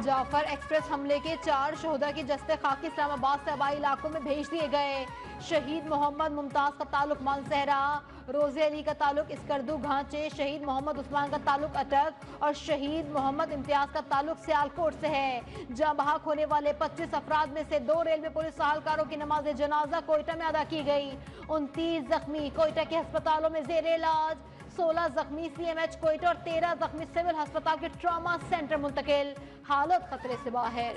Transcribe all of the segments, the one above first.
Jafar express हमले के 4 शोहदा की जस्ते खाकी इस्लामाबाद से आबाई इलाकों में भेज दिए गए। शहीद मोहम्मद मुमताज का ताल्लुक मानसहरा, रोजे अली का ताल्लुक इसकरदू घांचे, शहीद मोहम्मद उस्मान का ताल्लुक अटक और शहीद मोहम्मद इम्तियाज का ताल्लुक सियालकोट से है। जहां बहाक होने वाले 25 अफराद में से 2 रेलवे पुलिस सहालकारों की नमाज जनाजा कोयटा में अदा की गई। 29 जख्मी कोयटा के अस्पतालों में जेर इलाज, 16 जख्मी सीएमएच कोयटा और 13 जख्मी सिविल अस्पताल के ट्रॉमा सेंटर मुंतकिल, हालत खतरे से बाहर।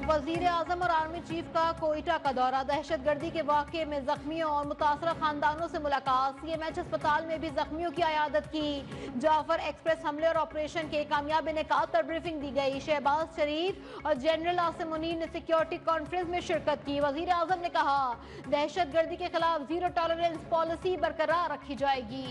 वजीर आजम और आर्मी चीफ का कोयटा का दौरा, दहशतगर्दी के वाक़े में जख्मियों और मुतासरा खानदानों से मुलाकात, सीएमएच अस्पताल में भी जख्मियों की अयादत की। जाफर एक्सप्रेस हमले और ऑपरेशन के कामयाब इनेकाद पर ब्रीफिंग दी गई। शहबाज शरीफ और जनरल आसिम मुनीर ने सिक्योरिटी कॉन्फ्रेंस में शिरकत की। वजीर आजम ने कहा, दहशतगर्दी के खिलाफ जीरो टॉलरेंस पॉलिसी बरकरार रखी जाएगी।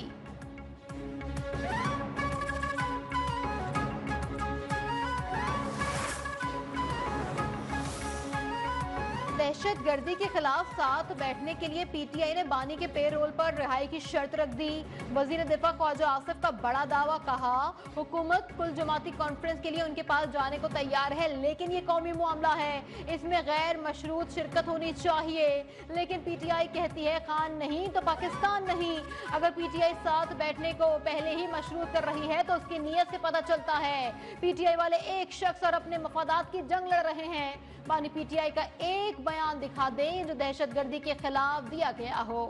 दहशतगर्दी के खिलाफ साथ बैठने के लिए पीटीआई ने बानी के पेरोल पर रिहाई की शर्त रख दी। वजीर दिफा ख्वाजा आसिफ का बड़ा दावा, कहा हुकूमत कुल जमाती कॉन्फ्रेंस के लिए उनके पास जाने को तैयार है, लेकिन ये कौमी मामला है, इसमें गैर मशरूत शिरकत होनी चाहिए। लेकिन पीटीआई कहती है, खान नहीं तो पाकिस्तान नहीं। अगर पीटीआई साथ बैठने को पहले ही मशरूत कर रही है तो उसकी नीयत से पता चलता है पीटीआई वाले एक शख्स और अपने मफादात की जंग लड़ रहे हैं। बानी पीटीआई का एक बयान दिखा दें जो दहशतगर्दी के खिलाफ दिया गया हो।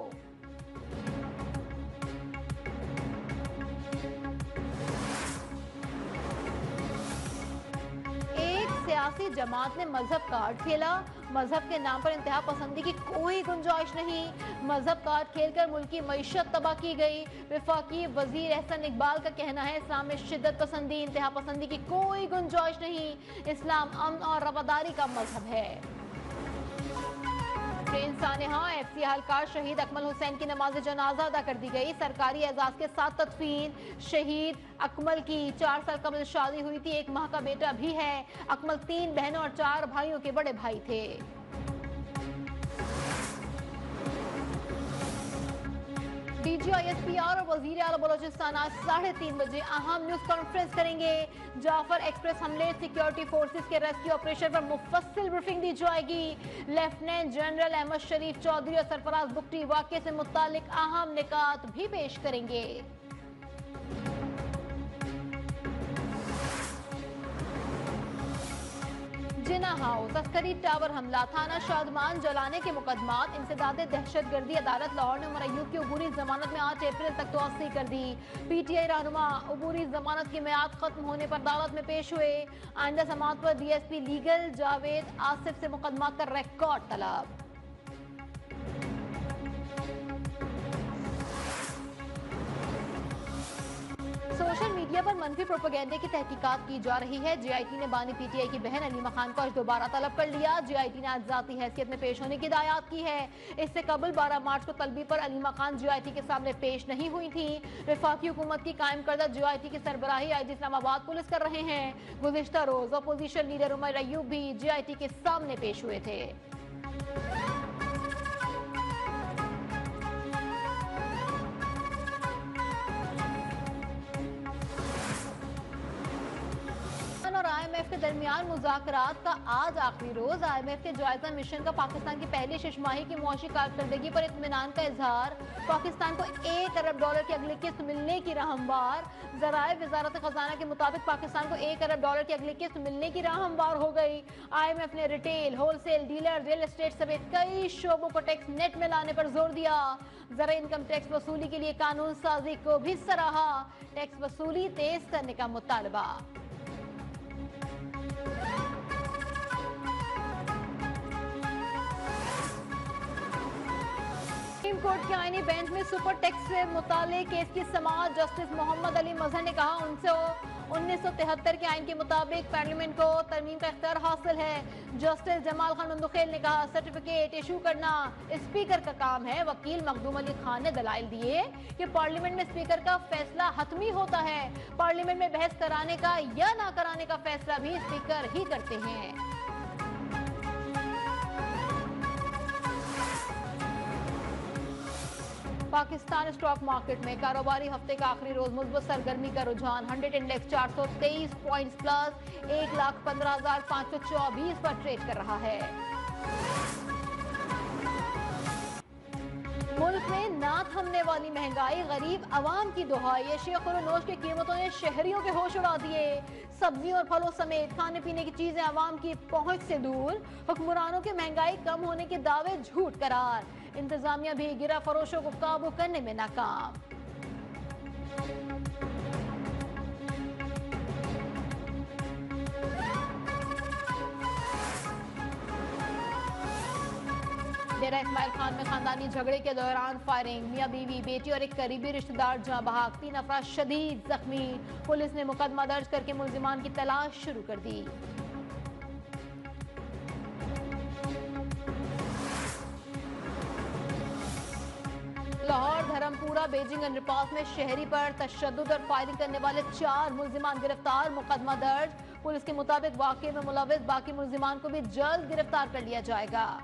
सियासी जमात ने मजहब कार्ड खेला, मजहब के नाम पर इंतहा पसंदी की कोई गुंजाइश नहीं। मजहब कार्ड खेलकर मुल्क की मईशत तबाह की गई। वफाकी वजीर एहसन इकबाल का कहना है, इस्लाम में शिद्दत पसंदी इंतहा पसंदी की कोई गुंजाइश नहीं, इस्लाम अमन और रवादारी का मजहब है। ट्रेन सानेहा एफसी हलकार शहीद अकमल हुसैन की नमाज जनाजा अदा कर दी गई। सरकारी एजाज के साथ तदफीन। शहीद अकमल की 4 साल कबल शादी हुई थी, 1 माह का बेटा भी है। अकमल 3 बहनों और 4 भाइयों के बड़े भाई थे। डीजीआईएसपीआर और वजीर आला बलोचिस्तान आज 3:30 बजे अहम न्यूज कॉन्फ्रेंस करेंगे। जाफर एक्सप्रेस हमले, सिक्योरिटी फोर्सेस के रेस्क्यू ऑपरेशन पर मुफस्सिल ब्रीफिंग दी जाएगी। लेफ्टिनेंट जनरल अहमद शरीफ चौधरी और सरफराज बुगटी वाक़े से मुतालिक अहम निकात भी पेश करेंगे। जिना हाउस, तस्करी टावर हमला, थाना शादमान जलाने के मुकदमात, इंसदादे दहशतगर्दी, अदालत लाहौर ने उमर अय्यूब की अबूरी जमानत में 8 अप्रैल तक तोसी कर दी। पीटीआई रहनुमा अबूरी जमानत की मियाद खत्म होने पर अदालत में पेश हुए। आइंदा समात पर डीएसपी लीगल जावेद आसिफ से मुकदमात का रिकॉर्ड तलब। सोशल मीडिया पर मनफी प्रोपेगेंडे की तहकीकात की जा रही है। जीआईटी ने बानी पीटीआई की बहन अलीमा खान को आज दोबारा तलब कर लिया। जीआईटी ने आज जाती हैसियत में पेश होने की हिदायत की है। इससे कबल 12 मार्च को तलबी पर अलीमा खान जीआईटी के सामने पेश नहीं हुई थी। वफाकी हुकूमत की कायम करदा जीआईटी की सरबराही आईजी इस्लामाबाद पुलिस कर रहे हैं। गुज़िश्ता रोज अपोजिशन लीडर उमर अय्यूब भी जीआईटी के सामने पेश हुए थे। और आईएमएफ के दरमियान मुज़ाकरात का आज आखिरी रोज। आईएमएफ के जायजा मिशन का पाकिस्तान की पहली शिशमाही की मुआशी कारकर्दगी पर इत्मीनान का इजहार। पाकिस्तान को $1 अरब की अगली किस्त मिलने की राह हमवार। ज़राए वजारत खजाना के मुताबिक पाकिस्तान को $1 अरब की अगली किस्त मिलने की राह हमवार हो गई। आईएमएफ ने retail, wholesale, dealer, real estate समेत कई शोबों को टैक्स नेट में लाने पर जोर दिया। जरा इनकम टैक्स वसूली के लिए कानून साजी को भी सराहा। टैक्स वसूली तेज करने का मुतालबा। सुप्रीम कोर्ट के आईनी बेंच में सुपर टैक्स से मुतालिक केस की समाअत। जस्टिस मोहम्मद अली मजहर ने कहा, 1973 के आइन के मुताबिक पार्लियामेंट को तरमीम का इख्तियार हासिल है। जस्टिस जमाल खान मंदुखेल ने कहा, सर्टिफिकेट इशू करना स्पीकर का काम है। वकील मखदूम अली खान ने दलाइल दिए कि पार्लियामेंट में स्पीकर का फैसला हतमी होता है। पार्लियामेंट में बहस कराने का या ना कराने का फैसला भी स्पीकर ही करते हैं। पाकिस्तान स्टॉक मार्केट में कारोबारी हफ्ते का आखिरी रोज मुस्बत सरगर्मी का रुझान 100 इंडेक्स 423 पॉइंट्स प्लस 1,15,524 पर ट्रेड कर रहा है। मुल्क में ना थमने वाली महंगाई, गरीब आवाम की दुहाई, एशिया खुरोनोश की कीमतों ने शहरियों के होश उड़ा दिए। सब्जियों और फलों समेत खाने पीने की चीजें आवाम की पहुंच से दूर। हुक्मरानों के महंगाई कम होने के दावे झूठ करार। इंतजामिया भी गिरा फरोशों को काबू करने में नाकाम। डेरा इस्माइल खान में खानदानी झगड़े के दौरान फायरिंग, मियां बीवी, बेटी और एक करीबी रिश्तेदार जहां बहाक, 3 अफराद शदीद जख्मी। पुलिस ने मुकदमा दर्ज करके मुल्जिमान की तलाश शुरू कर दी। लाहौर धर्मपुरा बेजिंग अंडरपास में शहरी पर तशद्दुद और फायरिंग करने वाले 4 मुल्जिमान गिरफ्तार, मुकदमा दर्ज। पुलिस के मुताबिक वाकये में मुलविस बाकी मुल्जिमान को भी जल्द गिरफ्तार कर लिया जाएगा।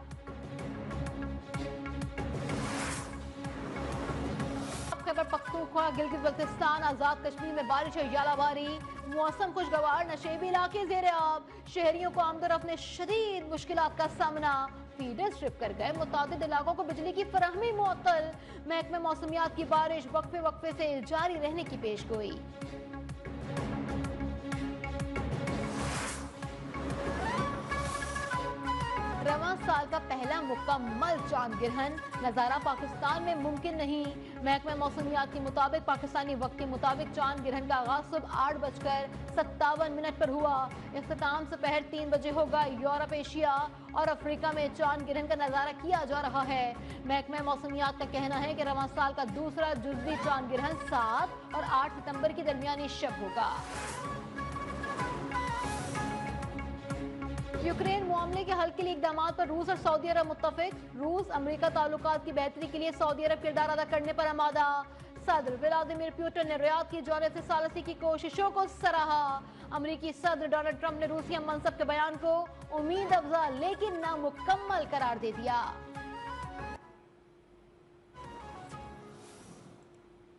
खैबर पख्तूनख्वा, गिलगित बल्तिस्तान, आजाद कश्मीर में बारिश और यालाबारी, मौसम खुशगवार, नशेबी इलाके ज़ेरे आब। शहरियों को आमदरफ्त में शदीद मुश्किलात का सामना। फीडर स्ट्रिप कर गए, मुतादिद इलाकों को बिजली की फराहमी मुअत्तल। महकमे मौसमियात की बारिश वक्फे वक्फे से जारी रहने की पेशगोई। रवां साल का पहला मुकम्मल चांद ग्रहण, नजारा पाकिस्तान में मुमकिन नहीं। महकमा मौसमियात के मुताबिक पाकिस्तानी वक्त के मुताबिक चांद ग्रहण का आगाज सुबह 8:57 पर हुआ। इख्तिताम दोपहर 3 बजे होगा। यूरोप, एशिया और अफ्रीका में चांद ग्रहण का नजारा किया जा रहा है। महकमा मौसमियात का कहना है कि रवां साल का दूसरा जुज़वी चांद ग्रहण 7 और 8 सितंबर की दरमियानी शब होगा। यूक्रेन मामले के हल के लिए इकदाम पर रूस और सऊदी अरब मुत्तफिक। रूस अमेरिका ताल्लुकात की बेहतरी के लिए सऊदी अरब किरदार अदा करने पर आमादा। सदर व्लादिमीर पुतिन ने रियाद की जानिब से सालसी की कोशिशों को सराहा। अमेरिकी सदर डोनाल्ड ट्रंप ने रूसी हम मनसब के बयान को उम्मीद अफजा लेकिन नामुकम्मल करार दे दिया।